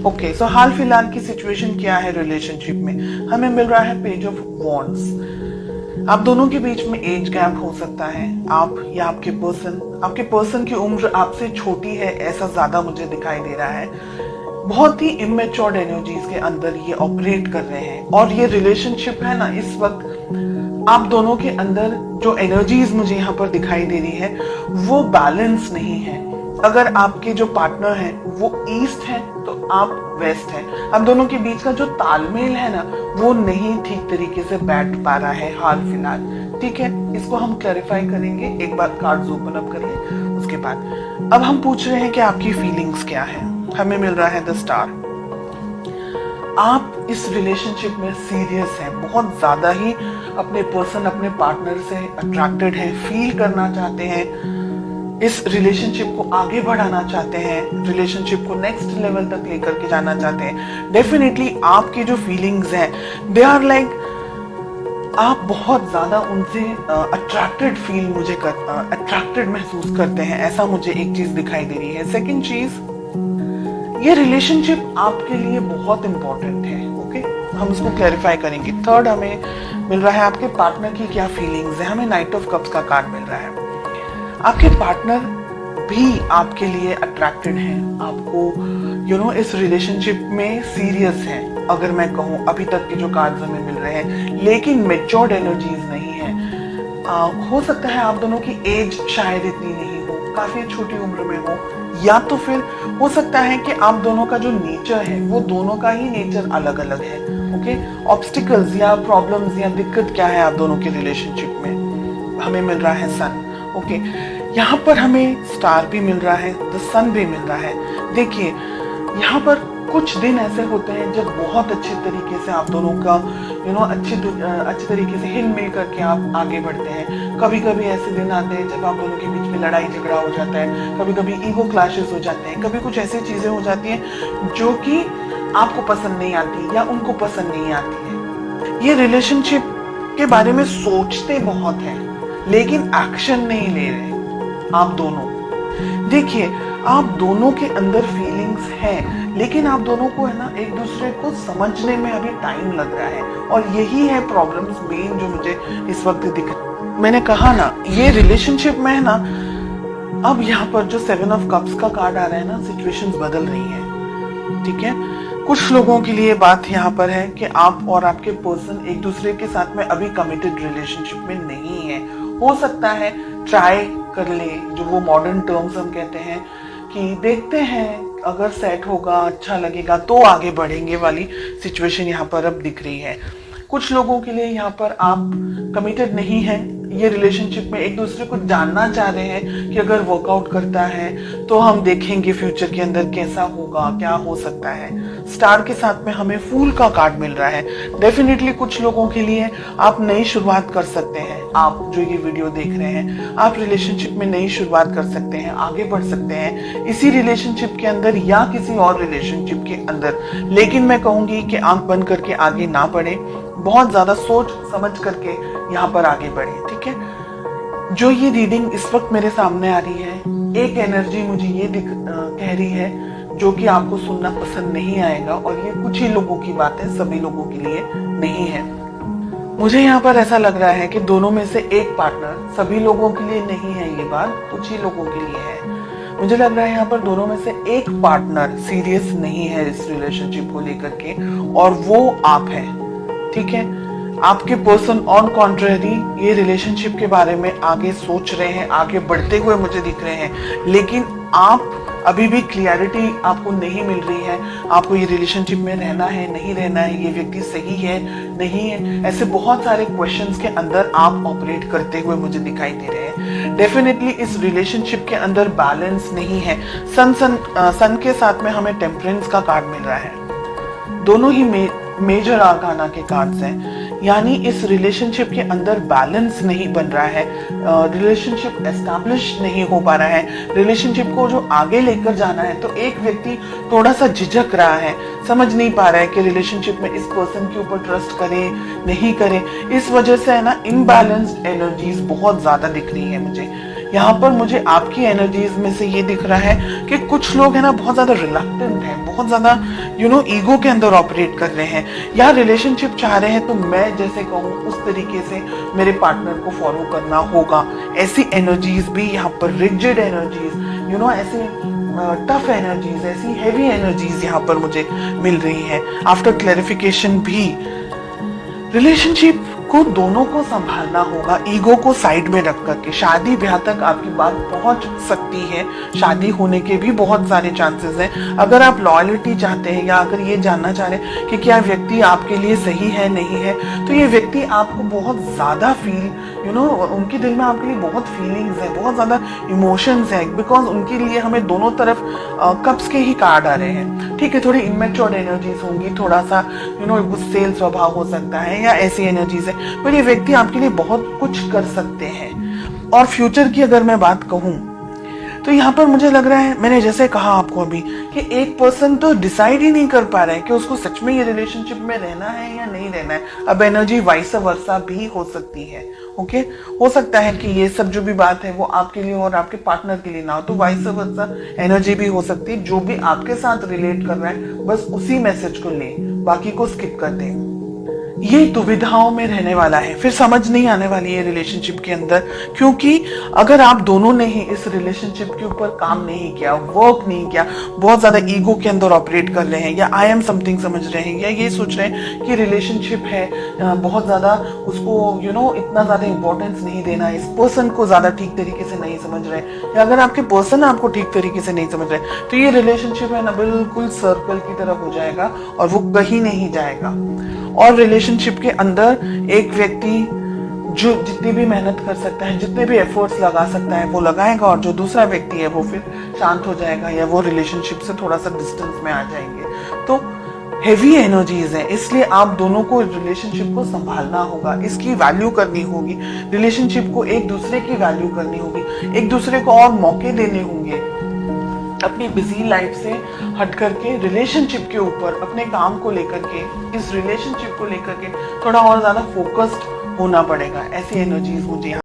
Okay, सो हाल फिलहाल की situation क्या है रिलेशनशिप में? हमें मिल रहा है पेज ऑफ वॉन्ड्स। आप दोनों के बीच में एज गैप हो सकता है। आप या आपके पर्सन की उम्र आपसे छोटी है, ऐसा ज्यादा मुझे दिखाई दे रहा है। बहुत ही इमेच्योर्ड एनर्जीज के अंदर ये ऑपरेट कर रहे हैं, और ये रिलेशनशिप है ना, इस वक्त आप दोनों के अंदर जो एनर्जीज मुझे यहाँ पर दिखाई दे रही है वो बैलेंस नहीं है। अगर आपके जो पार्टनर है वो ईस्ट है तो आप वेस्ट है। आप दोनों के बीच का जो तालमेल है ना, वो नहीं ठीक तरीके से बैठ पा रहा है हाल फिलहाल। ठीक है, इसको हम क्लैरिफाई करेंगे। एक बार कार्ड्स ओपन अप करिए, उसके बाद अब हम पूछ रहे हैं कि आपकी फीलिंग्स क्या है। हमें मिल रहा है द स्टार। आप इस रिलेशनशिप में सीरियस हैं, बहुत ज्यादा ही अपने पार्टनर से अट्रैक्टेड हैं, फील करना चाहते हैं, इस रिलेशनशिप को आगे बढ़ाना चाहते हैं, रिलेशनशिप को नेक्स्ट लेवल तक लेकर के जाना चाहते हैं। डेफिनेटली आपकी जो फीलिंग्स हैं दे आर लाइक, आप बहुत ज्यादा उनसे अट्रैक्टेड महसूस करते हैं, ऐसा मुझे एक चीज दिखाई दे रही है। सेकंड चीज, ये रिलेशनशिप आपके लिए बहुत इंपॉर्टेंट है। ओके, हम इसको क्लैरिफाई करेंगे। थर्ड, हमें मिल रहा है आपके पार्टनर की क्या फीलिंग्स है। हमें नाइट ऑफ कप्स का कार्ड मिल रहा है। आपके पार्टनर भी आपके लिए अट्रैक्टेड हैं, आपको इस रिलेशनशिप में सीरियस हैं। अगर मैं कहूँ, अभी तक के जो कार्ड्स हमें मिल रहे हैं, लेकिन मेच्योर्ड एनर्जीज नहीं है। हो सकता है आप दोनों की एज शायद इतनी नहीं हो, काफी छोटी उम्र में हो, या तो फिर हो सकता है कि आप दोनों का जो नेचर है वो दोनों का ही नेचर अलग अलग है। ओके, ऑब्स्टिकल्स या प्रॉब्लम्स या दिक्कत क्या है आप दोनों के रिलेशनशिप में? हमें मिल रहा है सन। ओके, यहाँ पर हमें स्टार भी मिल रहा है, द सन भी मिल रहा है। देखिए, यहाँ पर कुछ दिन ऐसे होते हैं जब बहुत अच्छे तरीके से आप दोनों का अच्छे तरीके से हिल मिल करके आप आगे बढ़ते हैं। कभी कभी ऐसे दिन आते हैं जब आप दोनों के बीच में लड़ाई झगड़ा हो जाता है, कभी कभी ईगो क्लैशेस हो जाते हैं, कभी कुछ ऐसी चीजें हो जाती हैं जो कि आपको पसंद नहीं आती या उनको पसंद नहीं आती है। ये रिलेशनशिप के बारे में सोचते बहुत हैं, लेकिन एक्शन नहीं ले रहे आप दोनों। देखिए, आप दोनों के अंदर फीलिंग्स हैं, लेकिन आप दोनों को है ना, एक दूसरे को समझने में अभी टाइम लग रहा है, और यही है प्रॉब्लम्स मेन जो मुझे इस वक्त दिख रहा। मैंने कहा ना, ये रिलेशनशिप में है ना, अब यहाँ पर जो 7 ऑफ कप्स का कार्ड आ रहा है ना, सिचुएशंस बदल रही है। ठीक है, कुछ लोगों के लिए बात यहाँ पर है कि आप और आपके पर्सन एक दूसरे के साथ में अभी कमिटेड रिलेशनशिप में नहीं है। हो सकता है ट्राई कर ले, जो वो मॉडर्न टर्म्स हम कहते हैं कि देखते हैं अगर सेट होगा, अच्छा लगेगा तो आगे बढ़ेंगे वाली सिचुएशन यहाँ पर अब दिख रही है। कुछ लोगों के लिए यहाँ पर आप कमिटेड नहीं है, ये रिलेशनशिप में एक दूसरे को जानना चाह रहे हैं कि अगर वर्कआउट करता है तो हम देखेंगे फ्यूचर के अंदर कैसा होगा, क्या हो सकता है। स्टार के साथ में हमें फूल का कार्ड मिल रहा है। डेफिनेटली कुछ लोगों के लिए आप नई शुरुआत कर सकते हैं। आप जो ये वीडियो देख रहे हैं, आप रिलेशनशिप में नई शुरुआत कर सकते हैं, आगे बढ़ सकते हैं इसी रिलेशनशिप के अंदर या किसी और रिलेशनशिप के अंदर। लेकिन मैं कहूंगी कि आंख बंद करके आगे ना बढ़े, बहुत ज्यादा सोच समझ करके यहाँ पर आगे बढ़े। ठीक है, जो ये रीडिंग इस वक्त मेरे सामने आ रही है, एक एनर्जी मुझे ये कह रही है जो कि आपको सुनना पसंद नहीं आएगा, और ये कुछ ही लोगों की बात है, सभी लोगों के लिए नहीं है। मुझे यहाँ पर ऐसा लग रहा है कि दोनों में से एक पार्टनर, सभी लोगों के लिए नहीं है ये बात, कुछ ही लोगों के लिए है। मुझे लग रहा है यहाँ पर दोनों में से एक पार्टनर सीरियस नहीं है इस रिलेशनशिप को लेकर के, और वो आप हैं। ठीक है, आपके पर्सन ऑन कॉन्ट्रेरी ये रिलेशनशिप के बारे में आगे सोच रहे हैं, आगे बढ़ते हुए मुझे दिख रहे हैं, लेकिन आप अभी भी क्लियरिटी आपको नहीं मिल रही है। आपको ये रिलेशनशिप में रहना है, नहीं रहना है, ये व्यक्ति सही है, नहीं है, ऐसे बहुत सारे क्वेश्चंस के अंदर आप ऑपरेट करते हुए मुझे दिखाई दे रहे हैं। डेफिनेटली इस रिलेशनशिप के अंदर बैलेंस नहीं है। सन के साथ में हमें टेम्परेंस का कार्ड मिल रहा है। दोनों ही मेजर आर्काना के कार्ड्स हैं, यानी इस रिलेशनशिप के अंदर बैलेंस नहीं बन रहा है, रिलेशनशिप एस्टैब्लिश नहीं हो पा रहा है। रिलेशनशिप को जो आगे लेकर जाना है, तो एक व्यक्ति थोड़ा सा झिझक रहा है, समझ नहीं पा रहा है कि रिलेशनशिप में इस पर्सन के ऊपर ट्रस्ट करे नहीं करे। इस वजह से है ना, इम्बैलेंस्ड एनर्जीज बहुत ज्यादा दिख रही है मुझे। यहाँ पर मुझे आपकी एनर्जीज में से ये दिख रहा है कि कुछ लोग है ना बहुत ज्यादा रिलक्टेंट हैं, बहुत ज्यादा ईगो के अंदर ऑपरेट कर रहे हैं, या रिलेशनशिप चाह रहे हैं तो मैं जैसे कहूँ उस तरीके से मेरे पार्टनर को फॉलो करना होगा। ऐसी एनर्जीज भी यहाँ पर, रिजिड एनर्जीज, ऐसे टफ एनर्जीज, ऐसी हेवी एनर्जीज यहाँ पर मुझे मिल रही है। आफ्टर क्लैरिफिकेशन भी रिलेशनशिप को दोनों को संभालना होगा, ईगो को साइड में रख करके। शादी ब्याह तक आपकी बात पहुंच सकती है, शादी होने के भी बहुत सारे चांसेस हैं। अगर आप लॉयल्टी चाहते हैं या अगर ये जानना चाह रहे हैं कि क्या व्यक्ति आपके लिए सही है नहीं है, तो ये व्यक्ति आपको बहुत ज्यादा फील उनके दिल में आपके लिए बहुत फीलिंग्स है, बहुत ज्यादा इमोशंस है, बिकॉज उनके लिए हमें दोनों तरफ कप्स के ही कार्ड आ रहे हैं। ठीक है, थोड़ी इमेच्योर एनर्जीज होंगी, थोड़ा सा गुस्सेल स्वभाव हो सकता है या ऐसी एनर्जीज है, पर ये व्यक्ति आपके लिए बहुत कुछ कर सकते हैं। और फ्यूचर की अगर मैं बात कहूं तो यहाँ पर मुझे लग रहा है, मैंने जैसे कहा आपको अभी, कि एक पर्सन तो डिसाइड ही नहीं कर पा रहा है कि उसको सच में ये रिलेशनशिप में रहना है या नहीं रहना है। अब एनर्जी वाइस वर्सा भी हो सकती है। ओके, हो सकता है कि ये सब जो भी बात है वो आपके लिए और आपके पार्टनर के लिए ना हो, तो वाइस वर्सा एनर्जी भी हो सकती है। जो भी आपके साथ रिलेट कर रहा है बस उसी मैसेज को ले, बाकी को स्किप कर दें। ये दुविधाओं में रहने वाला है, फिर समझ नहीं आने वाली है रिलेशनशिप के अंदर, क्योंकि अगर आप दोनों ने ही इस रिलेशनशिप के ऊपर काम नहीं किया, वर्क नहीं किया, बहुत ज्यादा ईगो के अंदर ऑपरेट कर रहे हैं, या आई एम समथिंग समझ रहे हैं, या ये सोच रहे हैं कि रिलेशनशिप है, बहुत ज्यादा उसको इतना ज्यादा इंपॉर्टेंस नहीं देना, इस पर्सन को ज्यादा ठीक तरीके से नहीं समझ रहे, या अगर आपके पर्सन आपको ठीक तरीके से नहीं समझ रहे, तो ये रिलेशनशिप है ना बिल्कुल सर्कल की तरह हो जाएगा और वो कहीं नहीं जाएगा। और रिलेशनशिप के अंदर एक व्यक्ति जो जितनी भी मेहनत कर सकता है, जितने भी एफर्ट्स लगा सकता है वो लगाएगा, और जो दूसरा व्यक्ति है वो फिर शांत हो जाएगा या वो रिलेशनशिप से थोड़ा सा डिस्टेंस में आ जाएंगे। तो हेवी एनर्जीज है, इसलिए आप दोनों को रिलेशनशिप को संभालना होगा, इसकी वैल्यू करनी होगी, रिलेशनशिप को एक दूसरे की वैल्यू करनी होगी, एक दूसरे को और मौके देने होंगे, अपनी बिजी लाइफ से हट करके रिलेशनशिप के ऊपर, अपने काम को लेकर के, इस रिलेशनशिप को लेकर के थोड़ा और ज्यादा फोकस्ड होना पड़ेगा। ऐसी एनर्जीज मुझे